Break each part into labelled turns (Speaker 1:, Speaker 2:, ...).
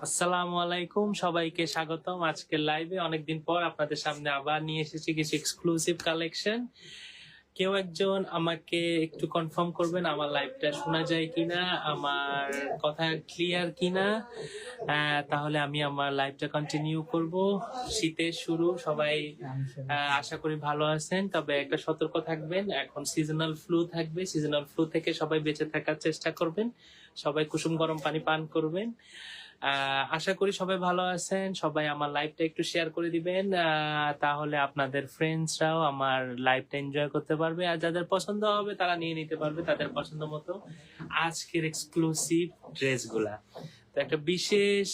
Speaker 1: আসসালামু আলাইকুম, সবাইকে স্বাগতম আজকের লাইভে। অনেকদিন পর আপনাদের সামনে আবার নিয়ে এসেছি কিছু এক্সক্লুসিভ কালেকশন। কেউ একজন আমাকে একটু কনফার্ম করবেন আমার লাইভটা শোনা যায় কিনা, আমার কথা ক্লিয়ার কিনা। তাহলে আমি আমার লাইভটা কন্টিনিউ করব। শীতের শুরু, সবাই আশা করি ভালো আছেন। তবে একটা সতর্ক থাকবেন, এখন সিজনাল ফ্লু থাকবে। সিজনাল ফ্লু থেকে সবাই বেঁচে থাকার চেষ্টা করবেন। সবাই কুসুম গরম পানি পান করবেন। আশা করি সবাই ভালো আছেন। সবাই আমার লাইভটা একটু শেয়ার করে দিবেন, তাহলে আপনাদের ফ্রেন্ডসরাও আমার লাইভটা এনজয় করতে পারবে। আর যাদের পছন্দ হবে তারা নিয়ে নিতে পারবে তাদের পছন্দ মতো আজকের এক্সক্লুসিভ ড্রেসগুলা। তো একটা বিশেষ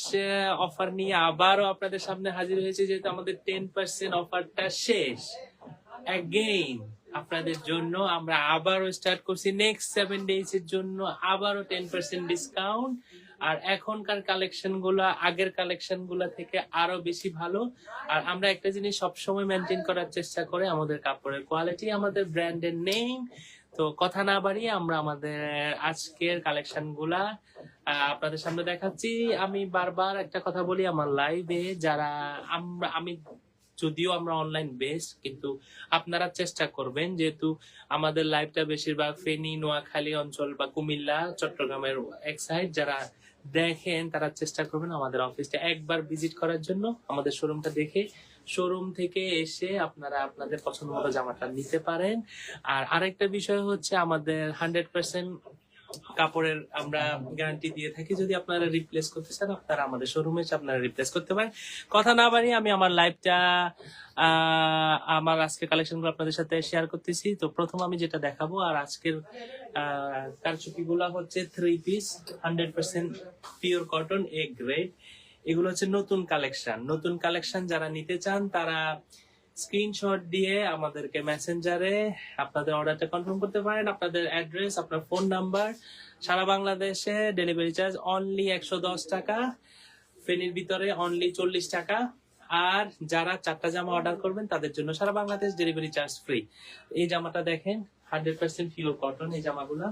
Speaker 1: অফার নিয়ে আবারও আপনাদের সামনে হাজির হয়েছে, যেহেতু আমাদের 10% অফারটা শেষ। অ্যাগেইন আপনাদের জন্য আমরা আবারও স্টার্ট করছি নেক্সট 7 ডেজ এর জন্য আবারও 10% ডিসকাউন্ট। আর এখনকার কালেকশন গুলা আগের কালেকশন গুলা থেকে আরো বেশি ভালো। আর আমরা একটা জিনিস সবসময় মেনটেন করার চেষ্টা করি, আমাদের কাপড়ের কোয়ালিটি, আমাদের ব্র্যান্ডের নেম। তো কথা না বাড়িয়ে আমরা আমাদের আজকের কালেকশন গুলা আপনাদের সামনে দেখাচ্ছি। আমি বারবার একটা কথা বলি আমার লাইভে, যারা আমি যদিও আমরা অনলাইন বেসড, কিন্তু আপনারা চেষ্টা করবেন, যেহেতু আমাদের লাইভটা বেশিরভাগ ফেনী, নোয়াখালী অঞ্চল বা কুমিল্লা, চট্টগ্রামের এক সাইড, যারা দেখেন তারা চেষ্টা করবেন আমাদের অফিসটা একবার ভিজিট করার জন্য, আমাদের শোরুমটা দেখে শোরুম থেকে এসে আপনারা আপনাদের পছন্দ মতো জামাটা নিতে পারেন। আর আরেকটা বিষয় হচ্ছে, আমাদের 100% কাপড়ের আমরা গ্যারান্টি দিয়ে থাকি। যদি আপনারা রিপ্লেস করতে চান, আপনারা আমাদের শোরুমে এসে আপনারা রিপ্লেস করতে পারেন। কথা না বাড়িয়ে আমি আমার লাইভটা আমার আজকের কালেকশন গুলো আপনাদের সাথে শেয়ার করতেছি। তো প্রথম আমি যেটা দেখাবো, আর আজকের কারচুপি গুলা হচ্ছে 3 piece 100% pure cotton A grade. এগুলো হচ্ছে নতুন কালেকশন। নতুন কালেকশন যারা নিতে চান তারা স্ক্রিনশট দিয়ে আমাদেরকে মেসেঞ্জারে আপনাদের অর্ডারটা কনফার্ম করতে পারেন। আপনাদের অ্যাড্রেস, আপনার ফোন নাম্বার, সারা বাংলাদেশে ডেলিভারি চার্জ অনলি 110 টাকা, ফেনীর ভিতরে অনলি 40 টাকা। আর যারা 4টা জামা অর্ডার করবেন তাদের জন্য সারা বাংলাদেশ ডেলিভারি চার্জ ফ্রি। এই জামাটা দেখেন, 100% পিওর কটন এই জামাগুলা।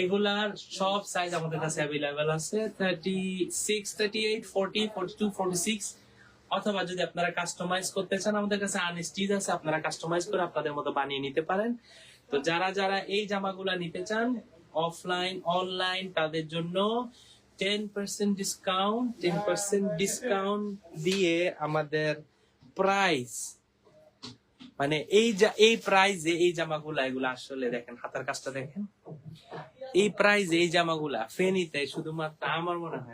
Speaker 1: এগুলার সব সাইজ আমাদের কাছে অ্যাভেলেবেল আছে, 36, 38, 40, 42, 46। অথবা যদি আপনারা কাস্টমাইজ করতে চান, আমাদের কাছে আনস্টিচ আছে, আপনারা কাস্টমাইজ করে আপনাদের মতো বানিয়ে নিতে পারেন। তো যারা যারা এই জামাগুলা নিতে চান অফলাইন অনলাইন, তাদের জন্য 10% ডিসকাউন্ট। 10% ডিসকাউন্ট দিয়ে আমাদের প্রাইস, মানে এই প্রাইজে এই জামাগুলা, এগুলা আসলে দেখেন হাতার কাজটা দেখেন, এই প্রাইজে এই জামাগুলা ফেনীতে শুধুমাত্র আমার মনে হয়